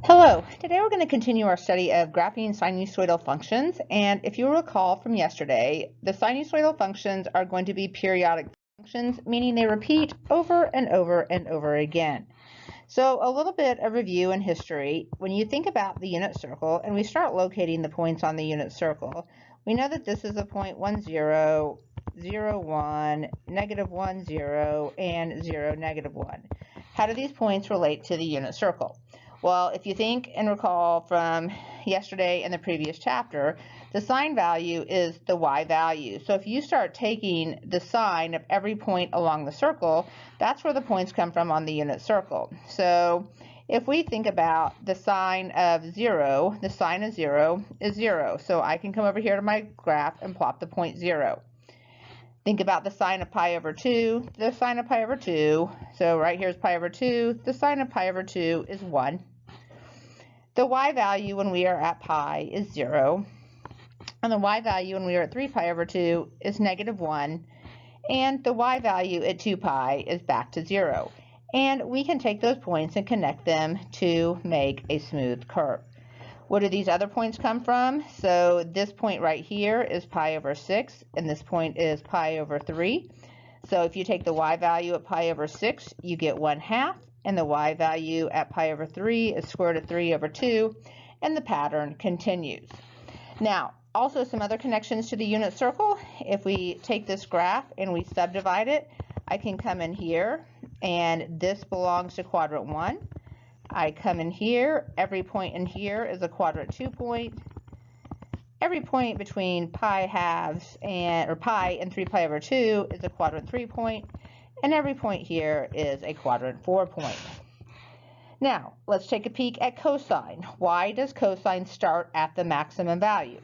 Hello, today we're going to continue our study of graphing sinusoidal functions, and if you recall from yesterday, the sinusoidal functions are going to be periodic functions, meaning they repeat over and over and over again. So a little bit of review and history. When you think about the unit circle and we start locating the points on the unit circle, we know that this is a point 1, 0, 0, 1, negative 1, 0, and 0, negative 1. How do these points relate to the unit circle? Well, if you think and recall from yesterday and the previous chapter, the sign value is the y value. So if you start taking the sign of every point along the circle, that's where the points come from on the unit circle. So if we think about the sign of 0, the sign of 0 is 0. So I can come over here to my graph and plot the point 0. Think about the sign of pi over 2, the sign of pi over 2. So right here is pi over 2. The sign of pi over 2 is 1. The y value when we are at pi is 0. And the y value when we are at 3 pi over 2 is negative 1. And the y value at 2 pi is back to 0. And we can take those points and connect them to make a smooth curve. Where do these other points come from? So this point right here is pi over 6, and this point is pi over 3. So if you take the y value at pi over 6, you get 1/2, and the y value at pi over 3 is square root of 3 over 2, and the pattern continues. Now, also some other connections to the unit circle. If we take this graph and we subdivide it, I can come in here, and this belongs to quadrant 1. I come in here, every point in here is a quadrant 2 point. Every point between pi halves or pi and 3 pi over 2 is a quadrant 3 point, and every point here is a quadrant 4 point. Now, let's take a peek at cosine. Why does cosine start at the maximum value?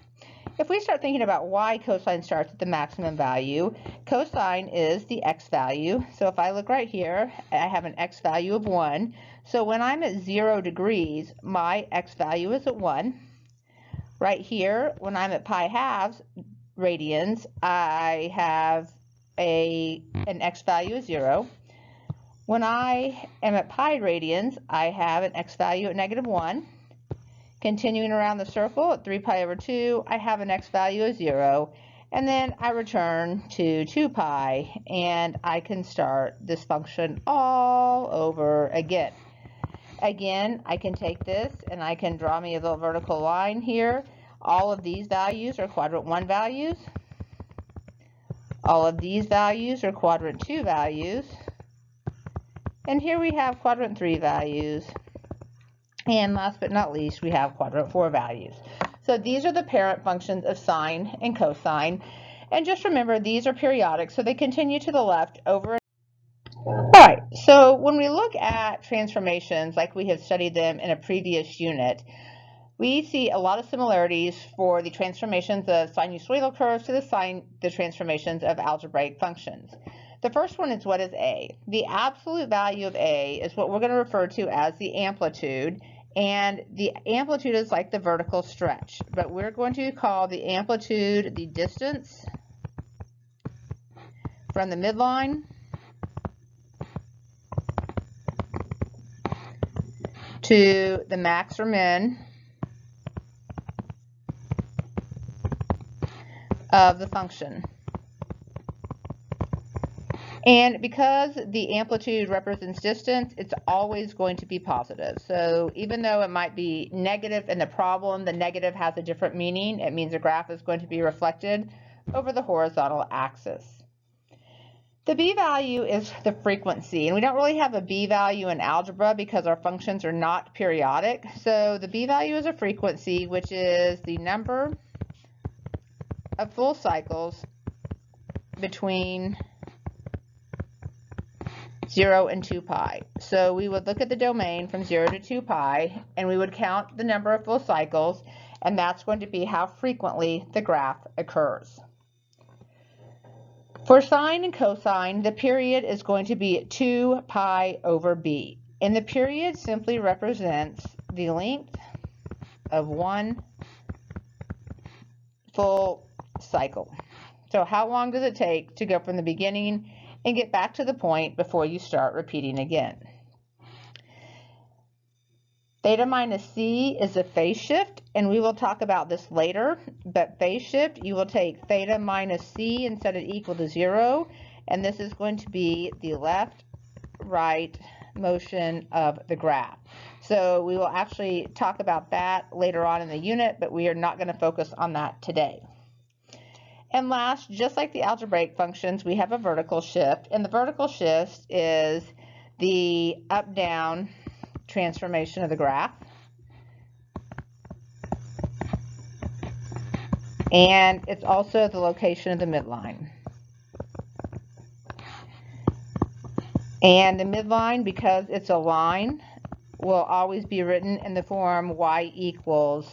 If we start thinking about why cosine starts at the maximum value, cosine is the x value. So if I look right here, I have an x value of 1. So when I'm at 0 degrees, my x value is at 1. Right here, when I'm at pi halves radians, I have an x value of 0. When I am at pi radians, I have an x value at negative 1. Continuing around the circle at 3 pi over 2, I have an x value of 0. And then I return to 2 pi, and I can start this function all over again. Again, I can take this and I can draw me a little vertical line here. All of these values are quadrant 1 values. All of these values are quadrant 2 values. And here we have quadrant 3 values. And last but not least, we have quadrant 4 values. So these are the parent functions of sine and cosine. And just remember, these are periodic, so they continue to the left over. All right, so when we look at transformations like we have studied them in a previous unit, we see a lot of similarities for the transformations of sinusoidal curves to the transformations of algebraic functions. The first one is, what is A? The absolute value of A is what we're going to refer to as the amplitude, and the amplitude is like the vertical stretch, but we're going to call the amplitude the distance from the midline to the max or min of the function. And because the amplitude represents distance, it's always going to be positive. So even though it might be negative in the problem, the negative has a different meaning. It means the graph is going to be reflected over the horizontal axis. The b value is the frequency, and we don't really have a b value in algebra because our functions are not periodic. So the b value is a frequency, which is the number of full cycles between 0 and 2 pi. So we would look at the domain from 0 to 2 pi, and we would count the number of full cycles, and that's going to be how frequently the graph occurs. For sine and cosine, the period is going to be 2 pi over b, and the period simply represents the length of one full cycle. So how long does it take to go from the beginning and get back to the point before you start repeating again? Theta minus c is a phase shift, and we will talk about this later, but phase shift, you will take theta minus c and set it equal to 0, and this is going to be the left-right motion of the graph. So we will actually talk about that later on in the unit, but we are not going to focus on that today. And last, just like the algebraic functions, we have a vertical shift, and the vertical shift is the up-down transformation of the graph. And it's also the location of the midline. And the midline, because it's a line, will always be written in the form y equals,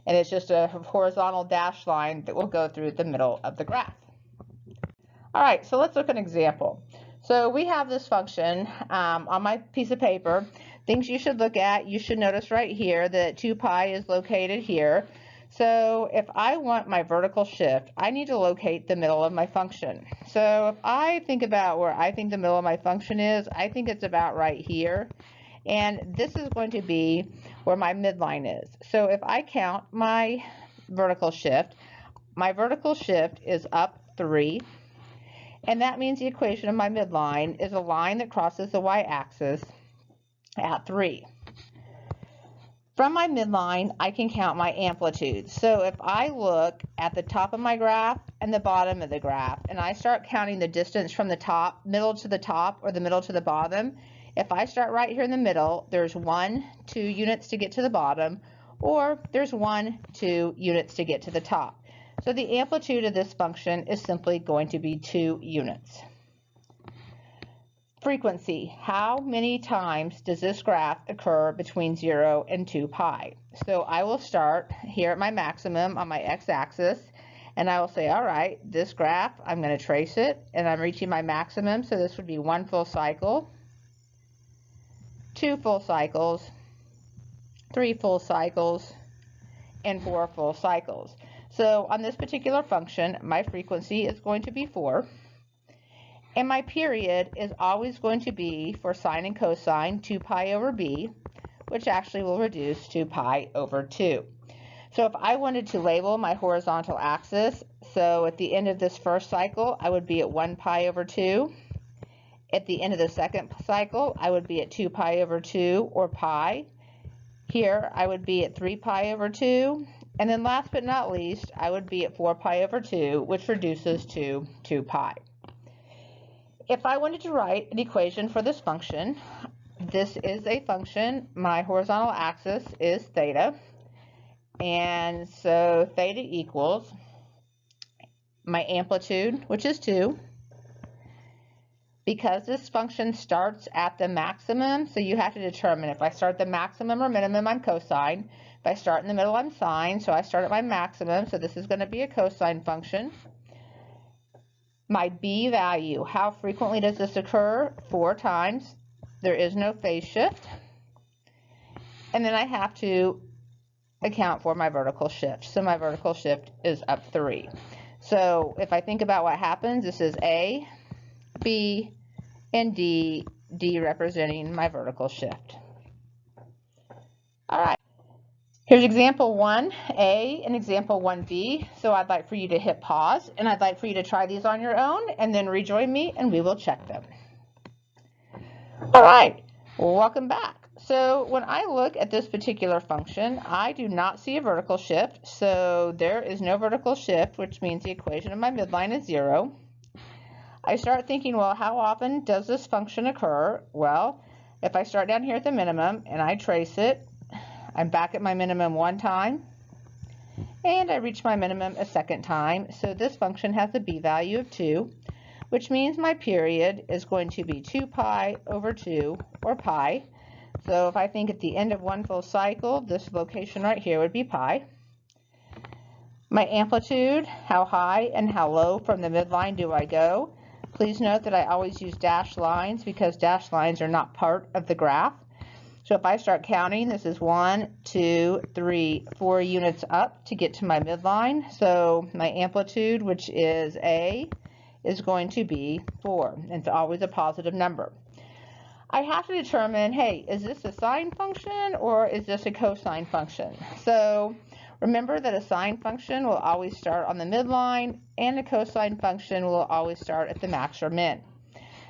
and it's just a horizontal dashed line that will go through the middle of the graph. All right, so let's look at an example. So we have this function on my piece of paper. Things you should look at, you should notice right here that 2 pi is located here. So if I want my vertical shift, I need to locate the middle of my function. So if I think about where I think the middle of my function is, I think it's about right here. And this is going to be where my midline is. So if I count my vertical shift is up 3. And that means the equation of my midline is a line that crosses the y-axis at 3. From my midline, I can count my amplitude. So if I look at the top of my graph and the bottom of the graph, and I start counting the distance from the top, middle to the top, or the middle to the bottom, if I start right here in the middle, there's 1, 2 units to get to the bottom, or there's 1, 2 units to get to the top. So the amplitude of this function is simply going to be 2 units. Frequency. How many times does this graph occur between 0 and 2 pi? So I will start here at my maximum on my x-axis, and I will say, all right, this graph, I'm going to trace it, and I'm reaching my maximum, so this would be 1 full cycle, 2 full cycles, 3 full cycles, and 4 full cycles. So on this particular function, my frequency is going to be 4. And my period is always going to be, for sine and cosine, 2 pi over b, which actually will reduce to pi over 2. So if I wanted to label my horizontal axis, so at the end of this first cycle, I would be at 1 pi over 2. At the end of the second cycle, I would be at 2 pi over 2, or pi. Here, I would be at 3 pi over 2. And then last but not least, I would be at 4 pi over 2, which reduces to 2 pi. If I wanted to write an equation for this function, this is a function, my horizontal axis is theta, and so theta equals my amplitude, which is 2. Because this function starts at the maximum, so you have to determine if I start the maximum or minimum, I'm cosine. If I start in the middle, I'm sine, so I start at my maximum, so this is going to be a cosine function. My b value, how frequently does this occur? 4 times. There is no phase shift. And then I have to account for my vertical shift. So my vertical shift is up 3. So if I think about what happens, this is A, B, and D, D representing my vertical shift. All right. Here's example 1A and example 1B. So I'd like for you to hit pause, and I'd like for you to try these on your own, and then rejoin me, and we will check them. All right, welcome back. So when I look at this particular function, I do not see a vertical shift. So there is no vertical shift, which means the equation of my midline is 0. I start thinking, well, how often does this function occur? Well, if I start down here at the minimum and I trace it, I'm back at my minimum 1 time, and I reach my minimum a 2nd time. So this function has a b value of 2, which means my period is going to be 2 pi over 2, or pi. So if I think at the end of 1 full cycle, this location right here would be pi. My amplitude, how high and how low from the midline do I go? Please note that I always use dashed lines because dashed lines are not part of the graph. So if I start counting, this is 1, 2, 3, 4 units up to get to my midline. So my amplitude, which is A, is going to be 4. It's always a positive number. I have to determine, hey, is this a sine function or is this a cosine function? So remember that a sine function will always start on the midline and a cosine function will always start at the max or min.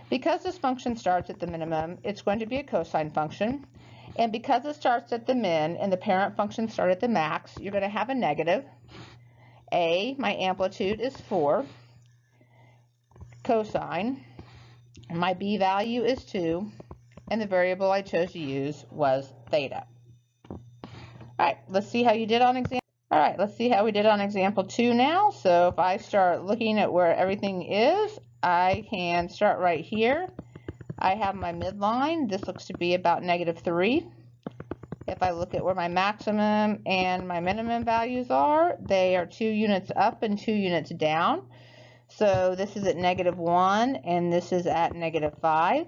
Because this function starts at the minimum, it's going to be a cosine function. And because it starts at the min and the parent function starts at the max, you're going to have a negative. My amplitude is 4. Cosine. My b value is 2. And the variable I chose to use was theta. All right, let's see how you did on example. All right, let's see how we did on example 2 now. So if I start looking at where everything is, I can start right here. I have my midline. This looks to be about -3. If I look at where my maximum and my minimum values are, they are 2 units up and 2 units down. So this is at -1 and this is at -5.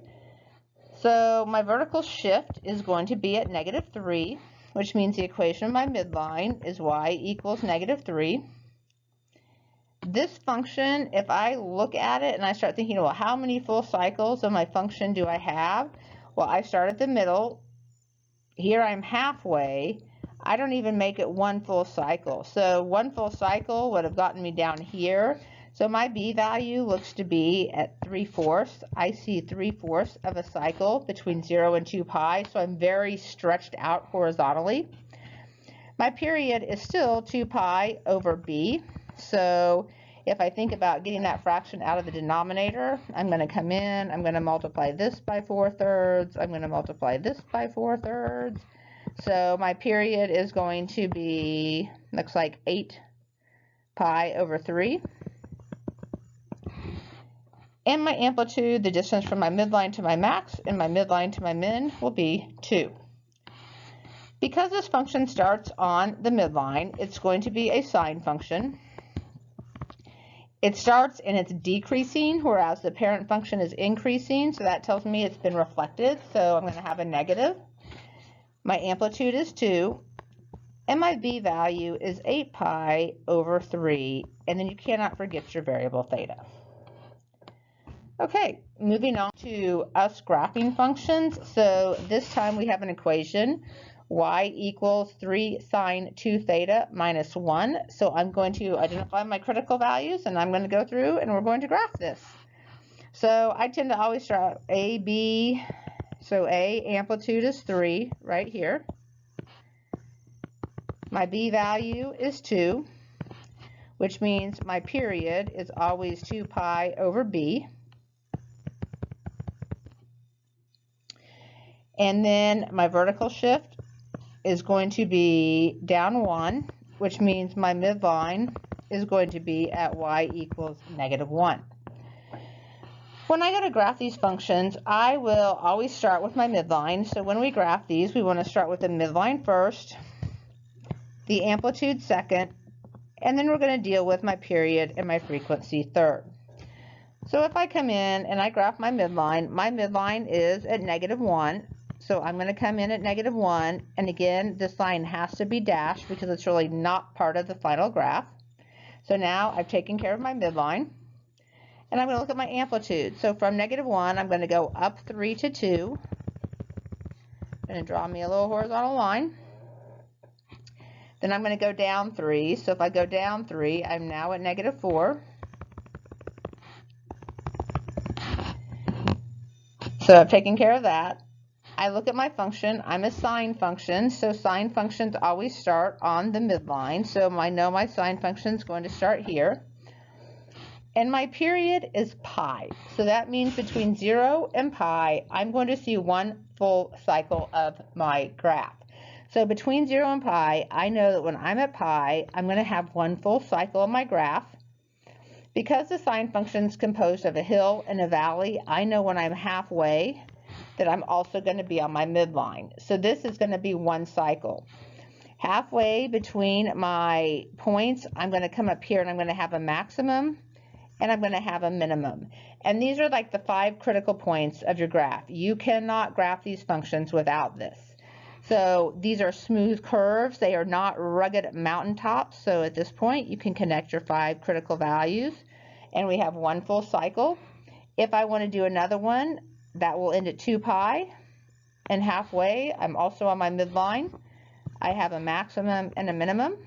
So my vertical shift is going to be at -3, which means the equation of my midline is y equals -3. This function, if I look at it and I start thinking, well, how many full cycles of my function do I have? Well, I start at the middle. Here I'm halfway. I don't even make it one full cycle. So one full cycle would have gotten me down here. So my b value looks to be at 3/4. I see 3/4 of a cycle between 0 and 2 pi, so I'm very stretched out horizontally. My period is still 2 pi over b. So if I think about getting that fraction out of the denominator, I'm going to come in, I'm going to multiply this by 4/3, I'm going to multiply this by 4/3. So my period is going to be, looks like 8 pi over 3. And my amplitude, the distance from my midline to my max and my midline to my min, will be 2. Because this function starts on the midline, it's going to be a sine function. It starts and it's decreasing, whereas the parent function is increasing, so that tells me it's been reflected, so I'm going to have a negative. My amplitude is 2, and my b value is 8 pi over 3, and then you cannot forget your variable theta. Okay, moving on to us graphing functions. So this time we have an equation, y equals 3 sine 2 theta minus 1. So I'm going to identify my critical values, and I'm going to go through and we're going to graph this. So I tend to always start A, B. So A, amplitude is 3 right here. My B value is 2, which means my period is always 2 pi over B. And then my vertical shift is going to be down 1, which means my midline is going to be at y equals -1. When I go to graph these functions, I will always start with my midline. So when we graph these, we want to start with the midline first, the amplitude second, and then we're going to deal with my period and my frequency third. So if I come in and I graph my midline is at -1. So I'm going to come in at -1, and again, this line has to be dashed because it's really not part of the final graph. So now I've taken care of my midline, and I'm going to look at my amplitude. So from -1, I'm going to go up 3 to 2. I'm going to draw me a little horizontal line. Then I'm going to go down 3. So if I go down 3, I'm now at -4. So I've taken care of that. I look at my function. I'm a sine function, so sine functions always start on the midline. So I know my sine function is going to start here. And my period is pi. So that means between 0 and pi, I'm going to see one full cycle of my graph. So between 0 and pi, I know that when I'm at pi, I'm going to have one full cycle of my graph. Because the sine function is composed of a hill and a valley, I know when I'm halfway that I'm also going to be on my midline. So this is going to be one cycle. Halfway between my points, I'm going to come up here and I'm going to have a maximum and I'm going to have a minimum. And these are like the 5 critical points of your graph. You cannot graph these functions without this. So these are smooth curves. They are not rugged mountaintops. So at this point, you can connect your 5 critical values, and we have one full cycle. If I want to do another one, that will end at 2 pi, and halfway I'm also on my midline. I have a maximum and a minimum.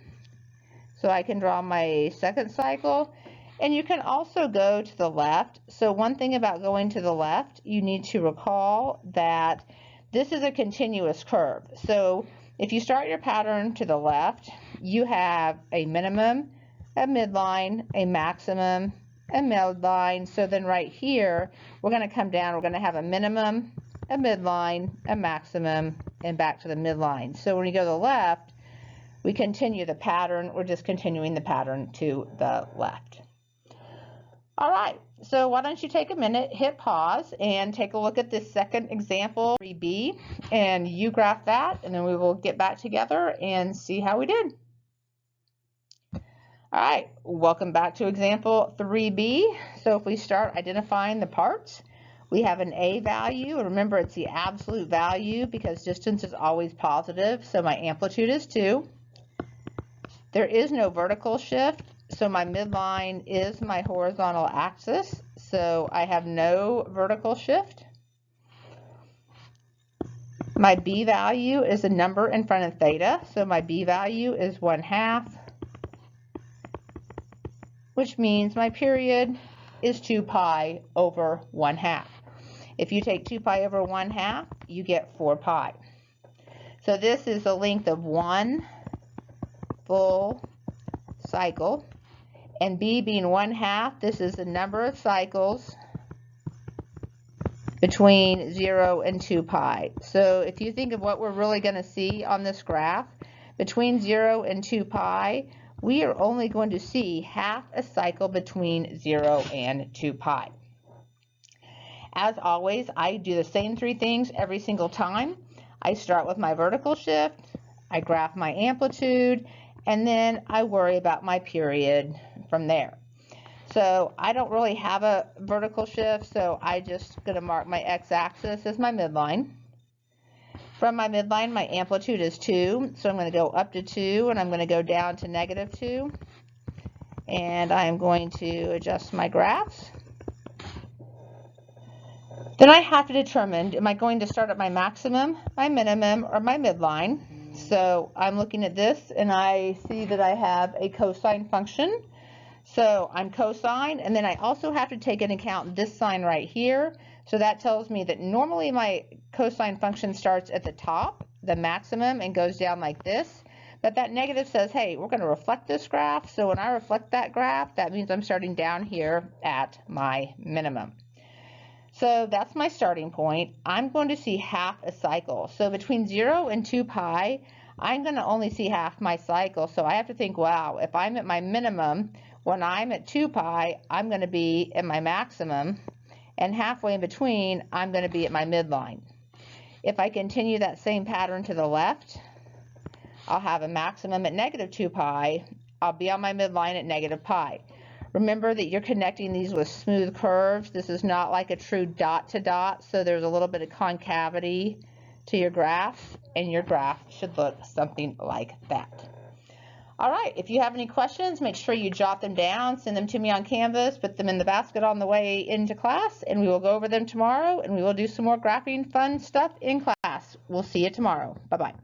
So I can draw my second cycle, and you can also go to the left. So one thing about going to the left, you need to recall that this is a continuous curve. So if you start your pattern to the left, you have a minimum, a midline, a maximum, a midline. So then right here, we're going to come down, we're going to have a minimum, a midline, a maximum, and back to the midline. So when you go to the left, we continue the pattern. We're just continuing the pattern to the left. All right, so why don't you take a minute, hit pause, and take a look at this second example, 3B, and you graph that, and then we will get back together and see how we did. All right, welcome back to example 3B. So if we start identifying the parts, we have an A value. Remember, it's the absolute value because distance is always positive, so my amplitude is 2. There is no vertical shift, so my midline is my horizontal axis, so I have no vertical shift. My B value is a number in front of theta, so my B value is 1/2, which means my period is 2 pi over 1/2. If you take 2 pi over 1/2, you get 4 pi. So this is the length of one full cycle, and B being 1/2, this is the number of cycles between 0 and 2 pi. So if you think of what we're really going to see on this graph, between 0 and 2 pi, we are only going to see half a cycle between 0 and 2 pi. As always, I do the same 3 things every single time. I start with my vertical shift, I graph my amplitude, and then I worry about my period from there. So I don't really have a vertical shift, so I just going to mark my x-axis as my midline. From my midline, my amplitude is 2, so I'm going to go up to 2, and I'm going to go down to -2. And I'm going to adjust my graphs. Then I have to determine, am I going to start at my maximum, my minimum, or my midline? So I'm looking at this, and I see that I have a cosine function. So I'm cosine, and then I also have to take into account this sign right here. So that tells me that normally my cosine function starts at the top, the maximum, and goes down like this. But that negative says, hey, we're going to reflect this graph. So when I reflect that graph, that means I'm starting down here at my minimum. So that's my starting point. I'm going to see half a cycle. So between 0 and 2 pi, I'm going to only see half my cycle. So I have to think, wow, if I'm at my minimum, when I'm at 2 pi, I'm going to be at my maximum. And halfway in between, I'm going to be at my midline. If I continue that same pattern to the left, I'll have a maximum at -2 pi. I'll be on my midline at -pi. Remember that you're connecting these with smooth curves. This is not like a true dot to dot, so there's a little bit of concavity to your graph, and your graph should look something like that. All right, if you have any questions, make sure you jot them down, send them to me on Canvas, put them in the basket on the way into class, and we will go over them tomorrow, and we will do some more graphing fun stuff in class. We'll see you tomorrow. Bye-bye.